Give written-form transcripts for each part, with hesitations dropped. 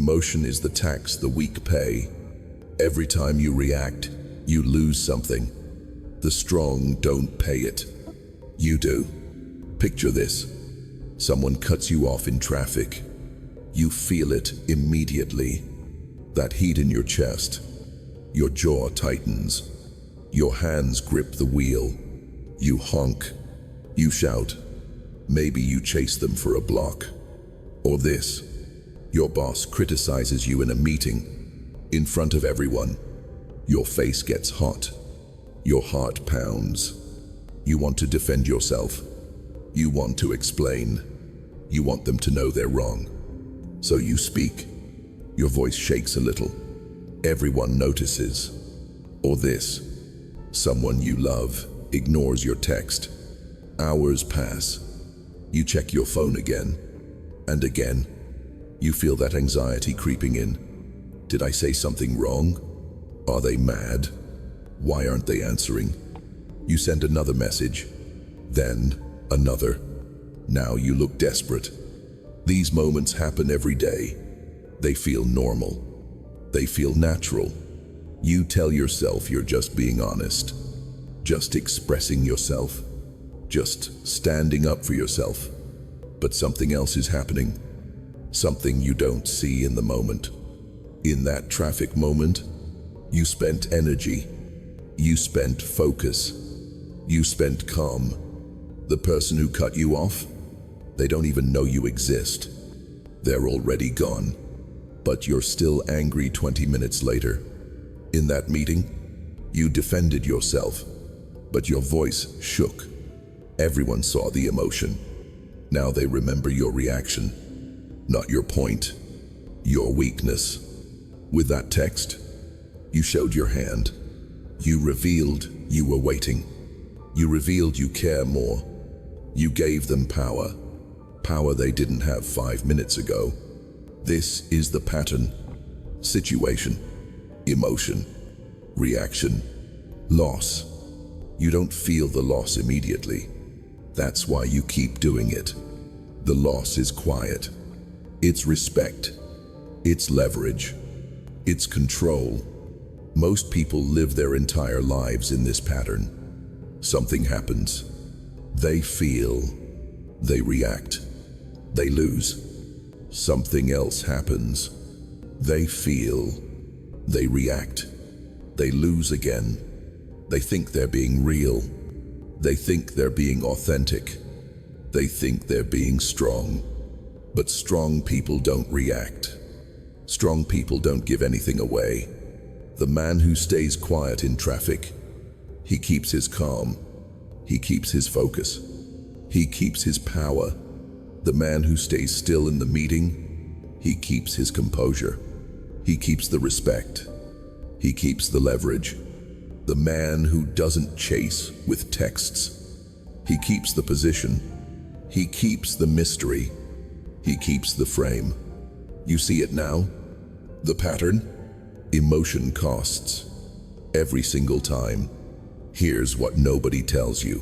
Emotion is the tax the weak pay. Every time you react, you lose something. The strong don't pay it. You do. Picture this. Someone cuts you off in traffic. You feel it immediately. That heat in your chest. Your jaw tightens. Your hands grip the wheel. You honk. You shout. Maybe you chase them for a block. Or this. Your boss criticizes you in a meeting. In front of everyone. Your face gets hot. Your heart pounds. You want to defend yourself. You want to explain. You want them to know they're wrong. So you speak. Your voice shakes a little. Everyone notices. Or this. Someone you love ignores your text. Hours pass. You check your phone again. And again. You feel that anxiety creeping in. Did I say something wrong? Are they mad? Why aren't they answering? You send another message. Then another. Now you look desperate. These moments happen every day. They feel normal. They feel natural. You tell yourself you're just being honest. Just expressing yourself. Just standing up for yourself. But something else is happening. Something you don't see in the moment. In that traffic moment, you spent energy. You spent focus. You spent calm. The person who cut you off, they don't even know you exist. They're already gone. But you're still angry 20 minutes later. In that meeting, you defended yourself, but your voice shook. Everyone saw the emotion. Now they remember your reaction, not your point, your weakness. With that text, you showed your hand. You revealed you were waiting. You revealed you care more. You gave them power. Power they didn't have 5 minutes ago. This is the pattern. Situation, emotion, reaction, loss. You don't feel the loss immediately. That's why you keep doing it. The loss is quiet. It's respect. It's leverage. It's control. Most people live their entire lives in this pattern. Something happens. They feel. They react. They lose. Something else happens. They feel. They react. They lose again. They think they're being real. They think they're being authentic. They think they're being strong. But strong people don't react. Strong people don't give anything away. The man who stays quiet in traffic, he keeps his calm. He keeps his focus. He keeps his power. The man who stays still in the meeting, he keeps his composure. He keeps the respect. He keeps the leverage. The man who doesn't chase with texts, he keeps the position. He keeps the mystery. He keeps the frame. You see it now? The pattern? Emotion costs. Every single time. Here's what nobody tells you.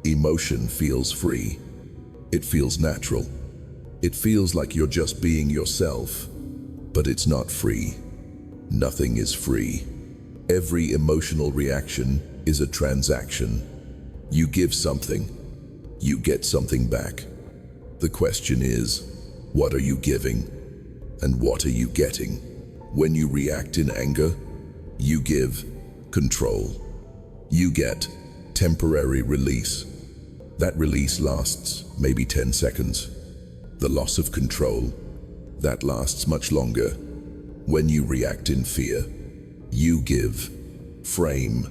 Emotion feels free. It feels natural. It feels like you're just being yourself. But it's not free. Nothing is free. Every emotional reaction is a transaction. You give something. You get something back. The question is, what are you giving? And what are you getting? When you react in anger, you give control. You get temporary release. That release lasts maybe 10 seconds. The loss of control, that lasts much longer. When you react in fear, you give frame.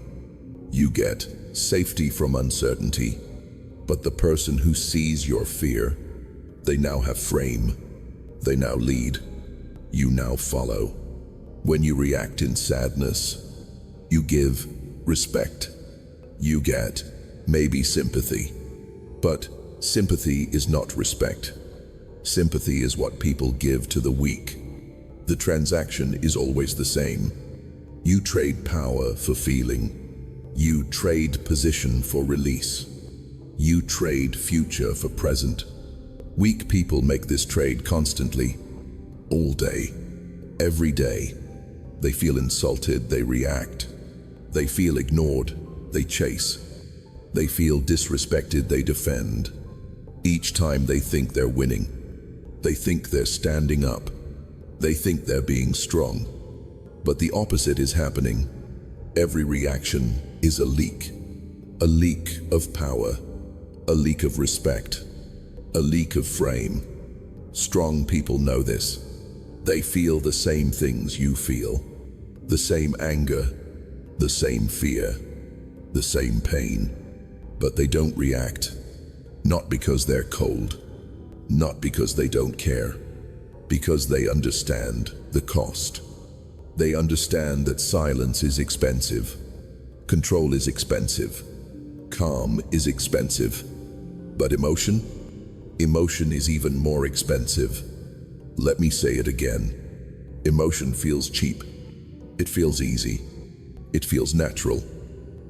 You get safety from uncertainty. But the person who sees your fear, they now have frame. They now lead. You now follow. When you react in sadness, you give respect. You get maybe sympathy. But sympathy is not respect. Sympathy is what people give to the weak. The transaction is always the same. You trade power for feeling. You trade position for release. You trade future for present. Weak people make this trade constantly, all day. Every day, they feel insulted, they react. They feel ignored, they chase. They feel disrespected, they defend. Each time they think they're winning. They think they're standing up. They think they're being strong. But the opposite is happening. Every reaction is a leak. A leak of power. A leak of respect. A leak of frame. Strong people know this. They feel the same things you feel. The same anger. The same fear. The same pain. But they don't react. Not because they're cold. Not because they don't care. Because they understand the cost. They understand that silence is expensive. Control is expensive. Calm is expensive. But emotion? Emotion is even more expensive. Let me say it again. Emotion feels cheap. It feels easy. It feels natural.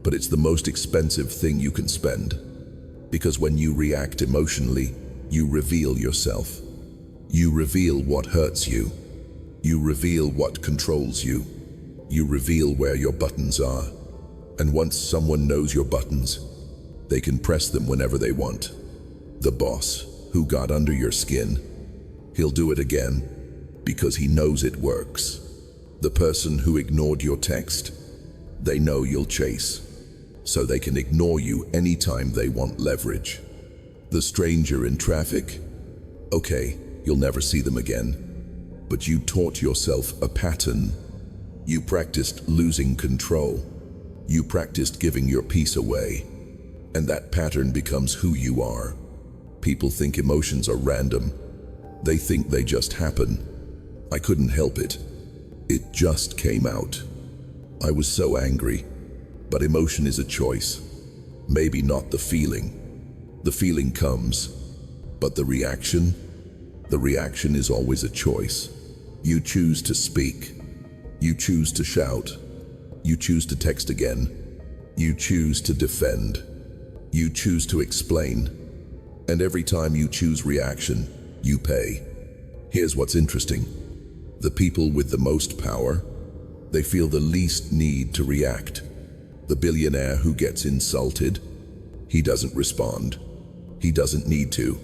But it's the most expensive thing you can spend. Because when you react emotionally, you reveal yourself. You reveal what hurts you. You reveal what controls you. You reveal where your buttons are. And once someone knows your buttons, they can press them whenever they want. The boss who got under your skin, he'll do it again because he knows it works. The person who ignored your text, they know you'll chase, so they can ignore you anytime they want leverage. The stranger in traffic, okay, you'll never see them again. But you taught yourself a pattern. You practiced losing control. You practiced giving your peace away. And that pattern becomes who you are. People think emotions are random. They think they just happen. I couldn't help it. It just came out. I was so angry. But emotion is a choice. Maybe not the feeling. The feeling comes. But the reaction is always a choice. You choose to speak. You choose to shout. You choose to text again. You choose to defend. You choose to explain. And every time you choose reaction, you pay. Here's what's interesting. The people with the most power, they feel the least need to react. The billionaire who gets insulted, he doesn't respond. He doesn't need to.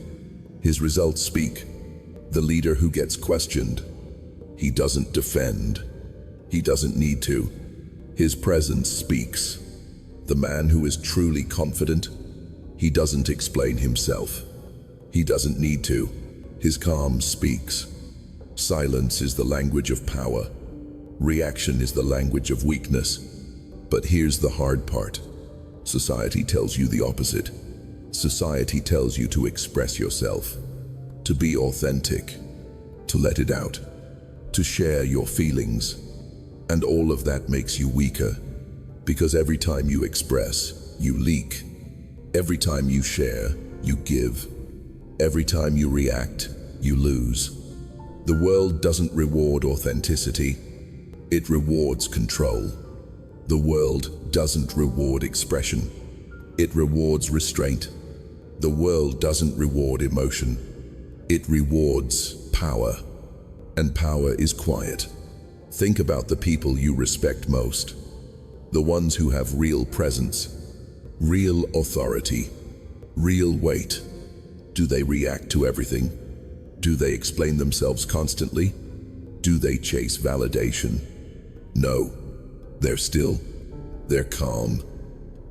His results speak. The leader who gets questioned, he doesn't defend. He doesn't need to. His presence speaks. The man who is truly confident, he doesn't explain himself. He doesn't need to. His calm speaks. Silence is the language of power. Reaction is the language of weakness. But here's the hard part. Society tells you the opposite. Society tells you to express yourself, to be authentic, to let it out, to share your feelings. And all of that makes you weaker, because every time you express, you leak. Every time you share, you give. Every time you react, you lose. The world doesn't reward authenticity. It rewards control. The world doesn't reward expression. It rewards restraint. The world doesn't reward emotion. It rewards power. And power is quiet. Think about the people you respect most. The ones who have real presence, real authority, real weight. Do they react to everything? Do they explain themselves constantly? Do they chase validation? No. They're still. They're calm.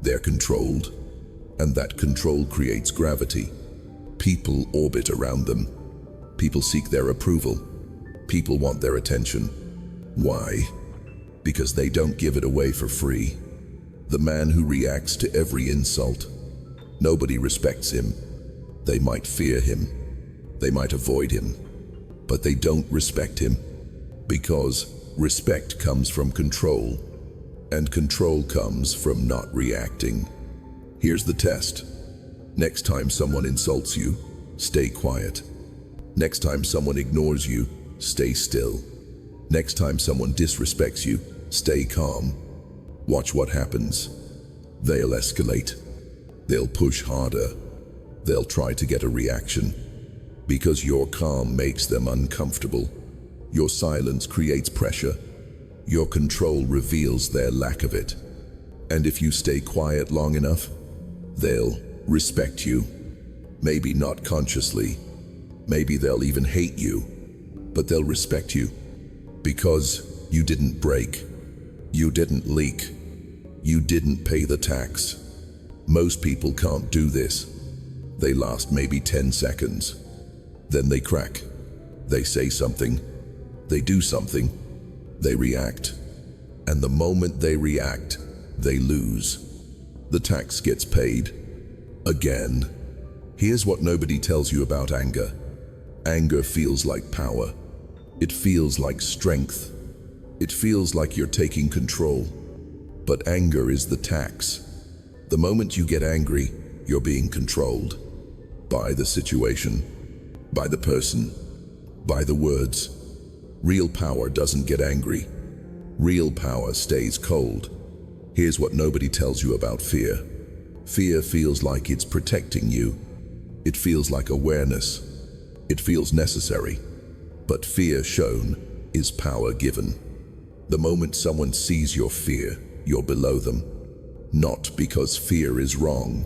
They're controlled. And that control creates gravity. People orbit around them. People seek their approval. People want their attention. Why? Because they don't give it away for free. The man who reacts to every insult, nobody respects him. They might fear him. They might avoid him. But they don't respect him. Because respect comes from control. And control comes from not reacting. Here's the test. Next time someone insults you, stay quiet. Next time someone ignores you, stay still. Next time someone disrespects you, stay calm. Watch what happens. They'll escalate. They'll push harder. They'll try to get a reaction. Because your calm makes them uncomfortable. Your silence creates pressure. Your control reveals their lack of it. And if you stay quiet long enough, they'll respect you. Maybe not consciously. Maybe they'll even hate you. But they'll respect you. Because you didn't break. You didn't leak. You didn't pay the tax. Most people can't do this. They last maybe 10 seconds. Then they crack. They say something. They do something. They react. And the moment they react, they lose. The tax gets paid. Again. Here's what nobody tells you about anger. Anger feels like power. It feels like strength. It feels like you're taking control. But anger is the tax. The moment you get angry, you're being controlled. By the situation. By the person. By the words. Real power doesn't get angry. Real power stays cold. Here's what nobody tells you about fear. Fear feels like it's protecting you. It feels like awareness. It feels necessary. But fear shown is power given. The moment someone sees your fear, you're below them. Not because fear is wrong,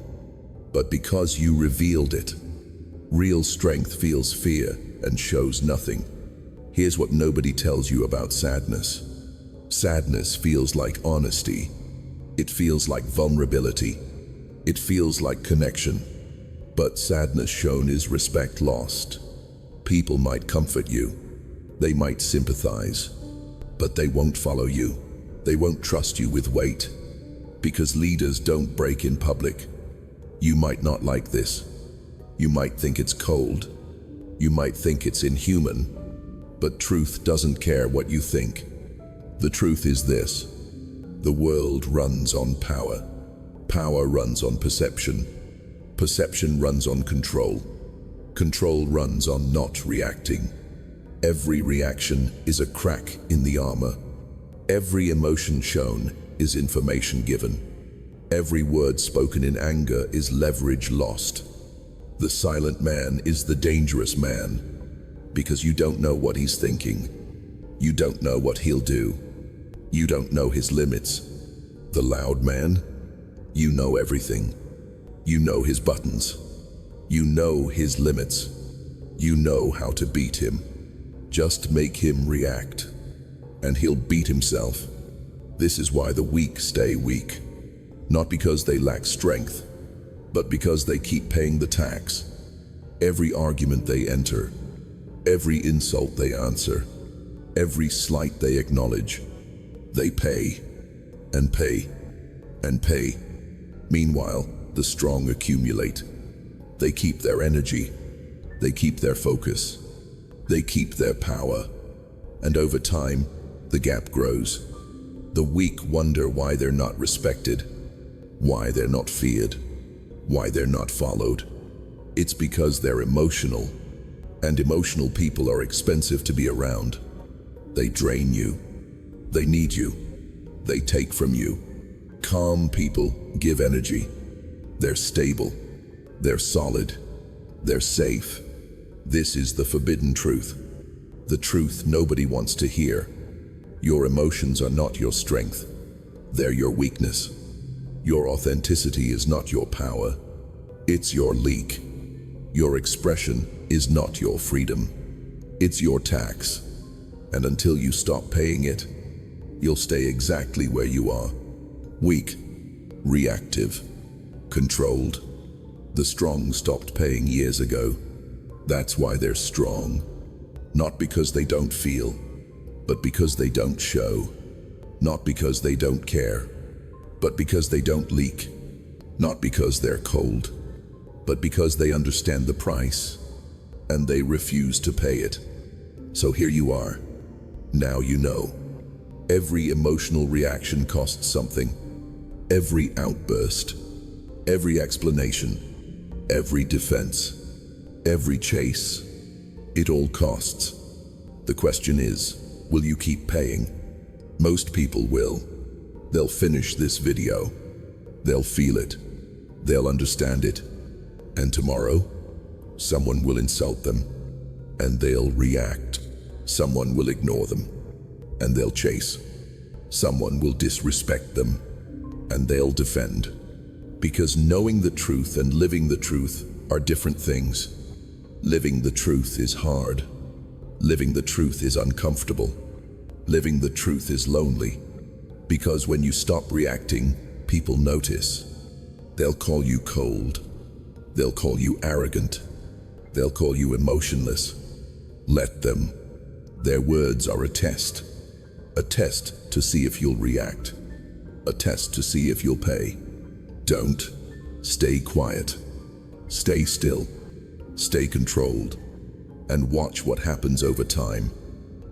but because you revealed it. Real strength feels fear and shows nothing. Here's what nobody tells you about sadness. Sadness feels like honesty. It feels like vulnerability. It feels like connection. But sadness shown is respect lost. People might comfort you. They might sympathize. But they won't follow you. They won't trust you with weight. Because leaders don't break in public. You might not like this. You might think it's cold. You might think it's inhuman. But truth doesn't care what you think. The truth is this. The world runs on power. Power runs on perception. Perception runs on control. Control runs on not reacting. Every reaction is a crack in the armor. Every emotion shown is information given. Every word spoken in anger is leverage lost. The silent man is the dangerous man. Because you don't know what he's thinking. You don't know what he'll do. You don't know his limits. The loud man, you know everything. You know his buttons. You know his limits. You know how to beat him. Just make him react, and he'll beat himself. This is why the weak stay weak. Not because they lack strength, but because they keep paying the tax. Every argument they enter, every insult they answer, every slight they acknowledge, they pay, and pay, and pay. Meanwhile, the strong accumulate. They keep their energy. They keep their focus. They keep their power. And over time, the gap grows. The weak wonder why they're not respected, why they're not feared, why they're not followed. It's because they're emotional, and emotional people are expensive to be around. They drain you. They need you. They take from you. Calm people give energy. They're stable. They're solid. They're safe. This is the forbidden truth. The truth nobody wants to hear. Your emotions are not your strength. They're your weakness. Your authenticity is not your power. It's your leak. Your expression is not your freedom. It's your tax. And until you stop paying it, you'll stay exactly where you are. Weak, reactive, controlled. The strong stopped paying years ago. That's why they're strong. Not because they don't feel, but because they don't show. Not because they don't care, but because they don't leak. Not because they're cold, but because they understand the price, and they refuse to pay it. So here you are. Now you know. Every emotional reaction costs something. Every outburst, every explanation, every defense, every chase, it all costs. The question is, will you keep paying? Most people will. They'll finish this video. They'll feel it. They'll understand it. And tomorrow, someone will insult them, and they'll react. Someone will ignore them, and they'll chase. Someone will disrespect them, and they'll defend. Because knowing the truth and living the truth are different things. Living the truth is hard. Living the truth is uncomfortable. Living the truth is lonely. Because when you stop reacting, people notice. They'll call you cold. They'll call you arrogant. They'll call you emotionless. Let them. Their words are a test. A test to see if you'll react. A test to see if you'll pay. Don't. Stay quiet. Stay still. Stay controlled. And watch what happens over time.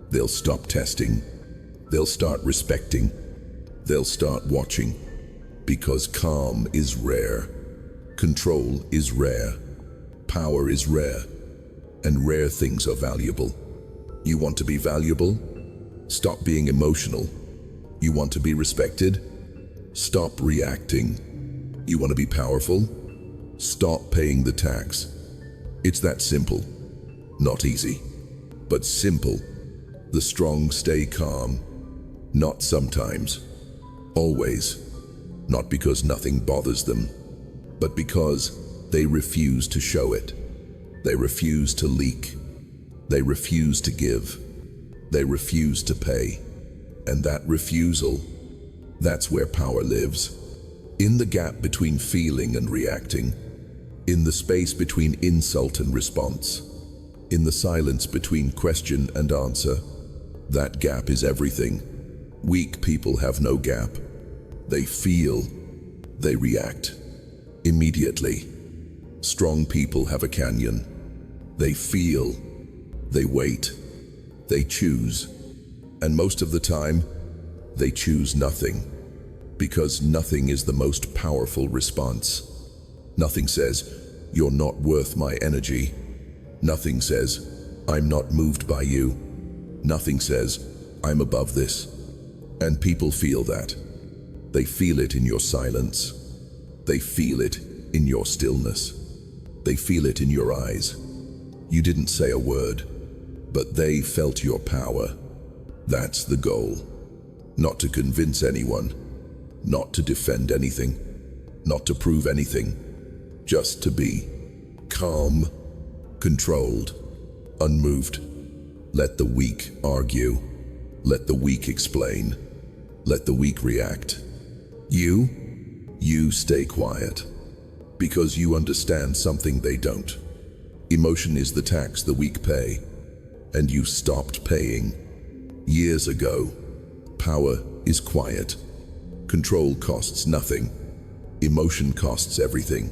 They'll stop testing. They'll start respecting. They'll start watching. Because calm is rare. Control is rare. Power is rare. And rare things are valuable. You want to be valuable? Stop being emotional. You want to be respected? Stop reacting. You want to be powerful? Stop paying the tax. It's that simple. Not easy, but simple. The strong stay calm. Not sometimes. Always. Not because nothing bothers them, but because they refuse to show it. They refuse to leak. They refuse to give. They refuse to pay. And that refusal, that's where power lives. In the gap between feeling and reacting. In the space between insult and response. In the silence between question and answer. That gap is everything. Weak people have no gap. They feel. They react. Immediately. Strong people have a canyon. They feel. They wait. They choose. And most of the time, they choose nothing. Because nothing is the most powerful response. Nothing says, "You're not worth my energy." Nothing says, "I'm not moved by you." Nothing says, "I'm above this." And people feel that. They feel it in your silence. They feel it in your stillness. They feel it in your eyes. You didn't say a word, but they felt your power. That's the goal. Not to convince anyone. Not to defend anything. Not to prove anything. Just to be calm, controlled, unmoved. Let the weak argue. Let the weak explain. Let the weak react. You stay quiet. Because you understand something they don't. Emotion is the tax the weak pay. And you stopped paying. Years ago. Power is quiet. Control costs nothing. Emotion costs everything.